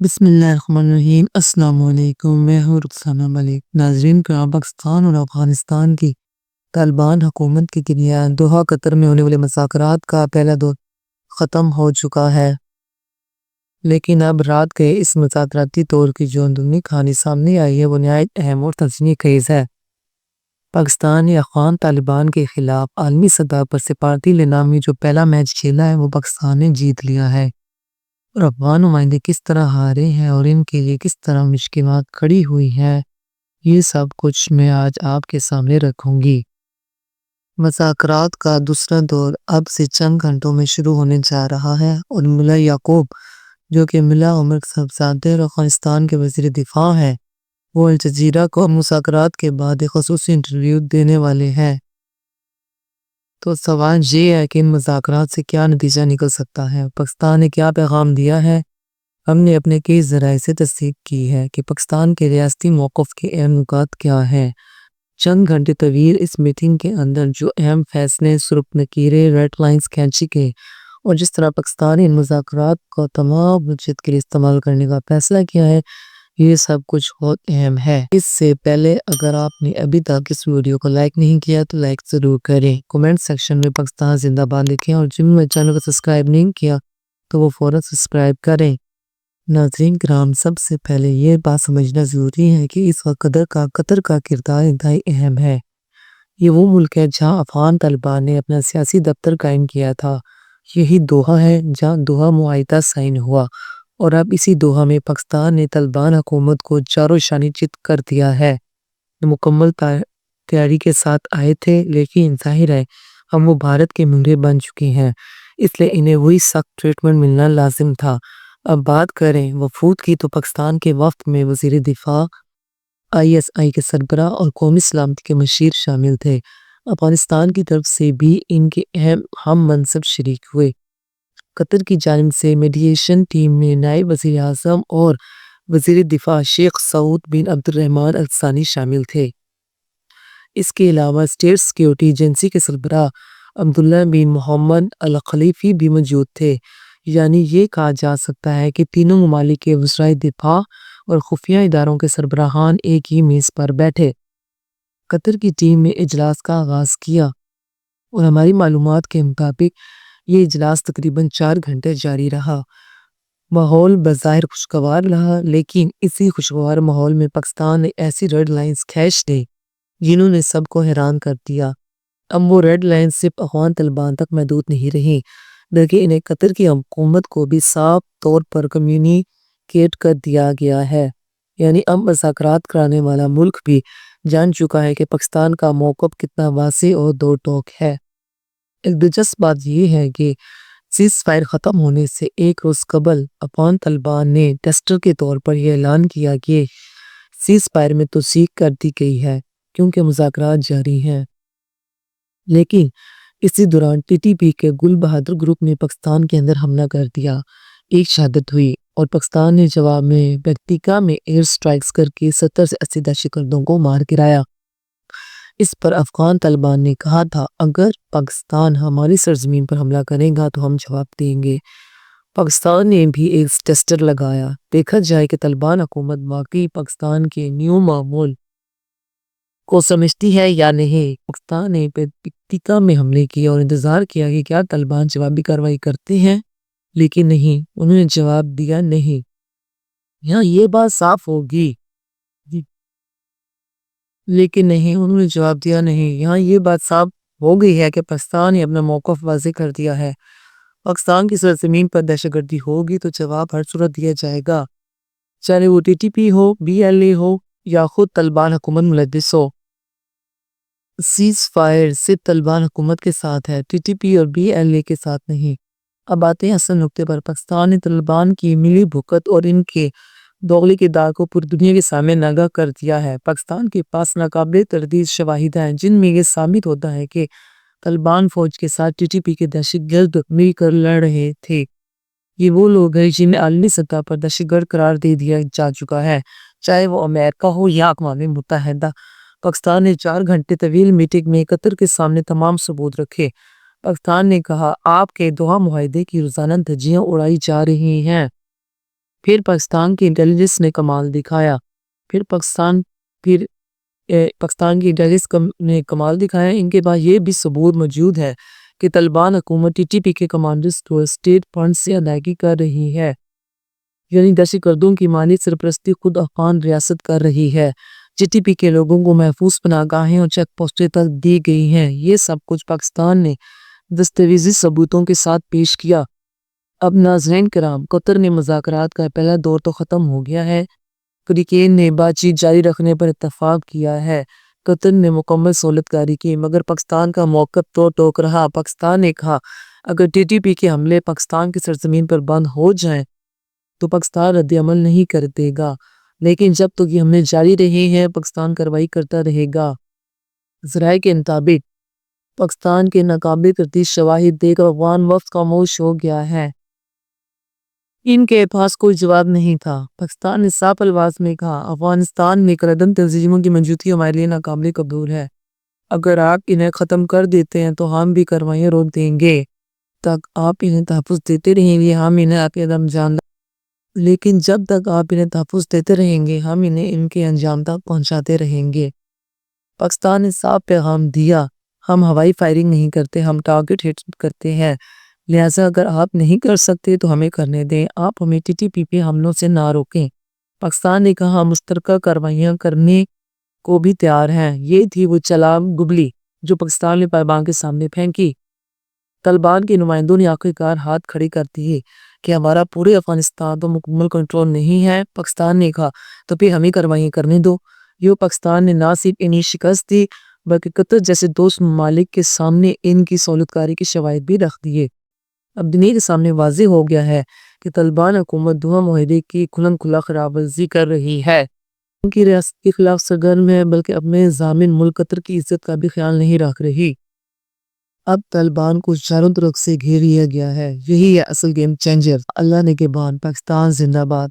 بسم اللہ الرحمن الرحیم۔ السلام علیکم، میں ہوں رخسانہ ملک۔ ناظرین کرام، پاکستان اور افغانستان کی طالبان حکومت کے درمیان دوحہ قطر میں ہونے والے مذاکرات کا پہلا دور ختم ہو چکا ہے، لیکن اب رات کے اس مذاکراتی دور کی جو اندرونی کہانی سامنے آئی ہے وہ نہایت اہم اور تنازع خیز ہے۔ پاکستان نے افغان طالبان کے خلاف عالمی سطح پر سفارتی لڑائی میں جو پہلا میچ کھیلا ہے وہ پاکستان نے جیت لیا ہے، اور افغان نمائندے کس طرح ہارے ہیں اور ان کے لیے کس طرح مشکلات کھڑی ہوئی ہیں، یہ سب کچھ میں آج آپ کے سامنے رکھوں گی۔ مذاکرات کا دوسرا دور اب سے چند گھنٹوں میں شروع ہونے جا رہا ہے، اور ملا یعقوب جو کہ ملا عمر صاحبزادہ اور افغانستان کے وزیر دفاع ہیں، وہ الجزیرہ کو مذاکرات کے بعد ایک خصوصی انٹرویو دینے والے ہیں۔ تو سوال یہ ہے کہ ان مذاکرات سے کیا نتیجہ نکل سکتا ہے، پاکستان نے کیا پیغام دیا ہے۔ ہم نے اپنے کئی ذرائع سے تصدیق کی ہے کہ پاکستان کے ریاستی موقف کے اہم نکات کیا ہیں۔ چند گھنٹے طویل اس میٹنگ کے اندر جو اہم فیصلے صرف نکیرے ریڈ لائنز کھینچی گئے، اور جس طرح پاکستان نے ان مذاکرات کو تمام وجہت کے لیے استعمال کرنے کا فیصلہ کیا ہے، یہ سب کچھ بہت اہم ہے۔ اس سے پہلے اگر آپ نے ابھی تک اس ویڈیو کو لائک نہیں کیا تو لائک ضرور کریں، کومنٹ سیکشن میں پاکستان زندہ باد لکھیں، اور جن نے چینل کو سبسکرائب نہیں کیا تو وہ فوراً سبسکرائب کریں۔ ناظرین کرام، سب سے پہلے یہ بات سمجھنا ضروری ہے کہ اس وقت قطر کا کردار انتہائی اہم ہے۔ یہ وہ ملک ہے جہاں افغان طالبان نے اپنا سیاسی دفتر قائم کیا تھا، یہی دوحہ ہے جہاں دوحہ معاہدہ سائن ہوا، اور اب اسی دوحہ میں پاکستان نے طالبان حکومت کو چاروں شانی چت کر دیا ہے۔ مکمل تیاری کے ساتھ آئے تھے، لیکن ظاہر ہے ہم وہ بھارت کے مہرے بن چکے ہیں، اس لیے انہیں وہی سخت ٹریٹمنٹ ملنا لازم تھا۔ اب بات کریں وفود کی تو پاکستان کے وفد میں وزیر دفاع، ISI کے سربراہ اور قومی سلامتی کے مشیر شامل تھے۔ افغانستان کی طرف سے بھی ان کے اہم ہم منصب شریک ہوئے۔ قطر کی جانب سے میڈییشن ٹیم میں نائب وزیر اعظم اور وزیر دفاع شیخ سعود بن عبد الرحمن ال ثانی شامل تھے۔ اس کے علاوہ اسٹیٹ سیکیورٹی ایجنسی کے سربراہ عبداللہ بن محمد الخلیفی بھی موجود تھے۔ یعنی یہ کہا جا سکتا ہے کہ تینوں ممالک کے وزرائے دفاع اور خفیہ اداروں کے سربراہان ایک ہی میز پر بیٹھے۔ قطر کی ٹیم نے اجلاس کا آغاز کیا، اور ہماری معلومات کے مطابق یہ اجلاس تقریباً 4 گھنٹے جاری رہا۔ ماحول بظاہر خوشگوار رہا، لیکن اسی خوشگوار ماحول میں پاکستان نے ایسی ریڈ لائنز کھینچ دی جنہوں نے سب کو حیران کر دیا۔ اب وہ ریڈ لائنز صرف افغان طالبان تک محدود نہیں رہیں، بلکہ انہیں قطر کی حکومت کو بھی صاف طور پر کمیونیکیٹ کر دیا گیا ہے۔ یعنی اب مذاکرات کرانے والا ملک بھی جان چکا ہے کہ پاکستان کا موقف کتنا واضح اور دو ٹوک ہے۔ ایک دلچسپ بات یہ ہے کہ سیز فائر ختم ہونے سے ایک روز قبل افغان طالبان نے ٹیسٹر کے طور پر یہ اعلان کیا کہ سیز فائر میں توسیع کر دی گئی ہے کیونکہ مذاکرات جاری ہیں۔ لیکن اسی دوران TTP کے گل بہادر گروپ نے پاکستان کے اندر حملہ کر دیا، ایک شہادت ہوئی، اور پاکستان نے جواب میں بیکٹیکا میں ایئر سٹرائکس کر کے 70 سے 80 دہشت گردوں کو مار گرایا۔ اس پر افغان طالبان نے کہا تھا اگر پاکستان ہماری سرزمین پر حملہ کرے گا تو ہم جواب دیں گے۔ پاکستان نے بھی ایک ٹیسٹر لگایا، دیکھا جائے کہ طالبان حکومت واقعی پاکستان کے نیو معمول کو سمجھتی ہے یا نہیں۔ پاکستان نے بیکٹیکا میں حملے کیے اور انتظار کیا کہ کیا طالبان جوابی کارروائی کرتے ہیں، لیکن نہیں، انہوں نے جواب دیا نہیں۔ یہاں یہ بات صاف ہوگی لیکن نہیں، انہوں نے جواب دیا نہیں۔ یہاں یہ بات صاف ہو گئی ہے کہ پاکستان نے اپنا موقف واضح کر دیا ہے۔ پاکستان کی سرزمین پر دہشت گردی ہوگی تو جواب ہر صورت دیا جائے گا، چاہے وہ TTP ہو، BLA ہو یا خود طالبان حکومت ملتوی ہو۔ سیز فائر صرف طالبان حکومت کے ساتھ ہے، TTP اور BLA کے ساتھ نہیں۔ اب آتے ہیں اصل نقطے پر۔ پاکستان نے طالبان کی ملی بھگت اور ان کے دوغلی کردار کو پوری دنیا کے سامنے ننگا کر دیا ہے۔ پاکستان کے پاس ناقابل تردید شواہد ہیں جن میں یہ ثابت ہوتا ہے کہ طالبان فوج کے ساتھ TTP کے دہشت گرد مل کر لڑ رہے تھے۔ یہ وہ لوگ ہیں جنہیں عالمی سطح پر دہشت گرد قرار دے دیا جا چکا ہے، چاہے وہ امریکہ ہو یا اقوام متحدہ۔ پاکستان نے 4 گھنٹے طویل میٹنگ میں قطر کے سامنے تمام ثبوت رکھے۔ پاکستان نے کہا آپ کے دوحہ معاہدے کی روزانہ دھجیاں اڑائی جا رہی ہیں۔ پھر پاکستان کی انٹیلیجنس نے کمال دکھایا پھر پاکستان کی انٹیلیجنس نے کمال دکھایا۔ ان کے بعد یہ بھی ثبوت موجود ہے کہ طالبان حکومت ٹی ٹی پی کے کمانڈرز کو اسٹیٹ فنڈ سے ادائیگی کر رہی ہے، یعنی دہشت گردوں کی مالی سرپرستی خود افغان ریاست کر رہی ہے۔ ٹی ٹی پی کے لوگوں کو محفوظ پناہ گاہیں اور چیک پوسٹیں تک دی گئی ہیں۔ یہ سب کچھ پاکستان نے دستاویزی ثبوتوں کے ساتھ پیش کیا۔ اب ناظرین کرام، قطر نے مذاکرات کا پہلا دور تو ختم ہو گیا ہے۔ فریقین نے بات چیت جاری رکھنے پر اتفاق کیا ہے۔ قطر نے مکمل سہولت کاری کی، مگر پاکستان کا موقف تو ٹوک رہا۔ پاکستان نے کہا اگر ٹی ٹی پی کے حملے پاکستان کی سرزمین پر بند ہو جائیں تو پاکستان رد عمل نہیں کر دے گا، لیکن جب تک یہ حملے جاری رہے ہیں پاکستان کارروائی کرتا رہے گا۔ ذرائع کے مطابق پاکستان کے ناقابل تردید شواہد دے کر افغان وفد خاموش ہو گیا ہے۔ ان کے پاس کوئی جواب نہیں تھا۔ پاکستان نے صاف الفاظ میں کہا افغانستان میں کردن تنظیموں کی موجودگی ہمارے لیے ناقابل قبول ہے۔ اگر آپ انہیں ختم کر دیتے ہیں تو ہم بھی کارروائیاں روک دیں گے۔ تک آپ انہیں تحفظ دیتے رہیں گے ہم انہیں آپ کے انجام لیکن جب تک آپ انہیں تحفظ دیتے رہیں گے ہم انہیں ان کے انجام تک پہنچاتے رہیں گے۔ پاکستان نے صاف پیغام دیا ہم ہوائی فائرنگ نہیں کرتے، ہم ٹارگٹ ہٹ کرتے ہیں، لہٰذا اگر آپ نہیں کر سکتے تو ہمیں کرنے دیں، آپ ہمیں ٹی ٹی پی پہ حملوں سے نہ روکیں۔ پاکستان نے کہا ہم مشترکہ کارروائیاں کرنے کو بھی تیار ہیں۔ یہ تھی وہ چال گبلی جو پاکستان نے طالبان کے سامنے پھینکی۔ طالبان کے نمائندوں نے آخرکار ہاتھ کھڑے کر دیے کہ ہمارا پورے افغانستان تو مکمل کنٹرول نہیں ہے۔ پاکستان نے کہا تو پھر ہمیں کارروائیاں کرنے دو۔ یہ پاکستان نے نہ صرف انہیں شکست دی بلکہ قطر جیسے دوست ممالک کے سامنے ان کی سہولت کاری کے شواہد بھی رکھ دیے۔ اب دنیا کے سامنے واضح ہو گیا ہے کہ طالبان حکومت دوحہ معاہدے کی کھلم کھلا خلاف ورزی کر رہی ہے، ان کی ریاست کے خلاف سرگرم ہے، بلکہ اپنے ضامن ملک قطر کی عزت کا بھی خیال نہیں رکھ رہی۔ اب طالبان کو چاروں طرف سے گھیر لیا گیا ہے، یہی ہے اصل گیم چینجر۔ اللہ نگہبان، پاکستان زندہ باد۔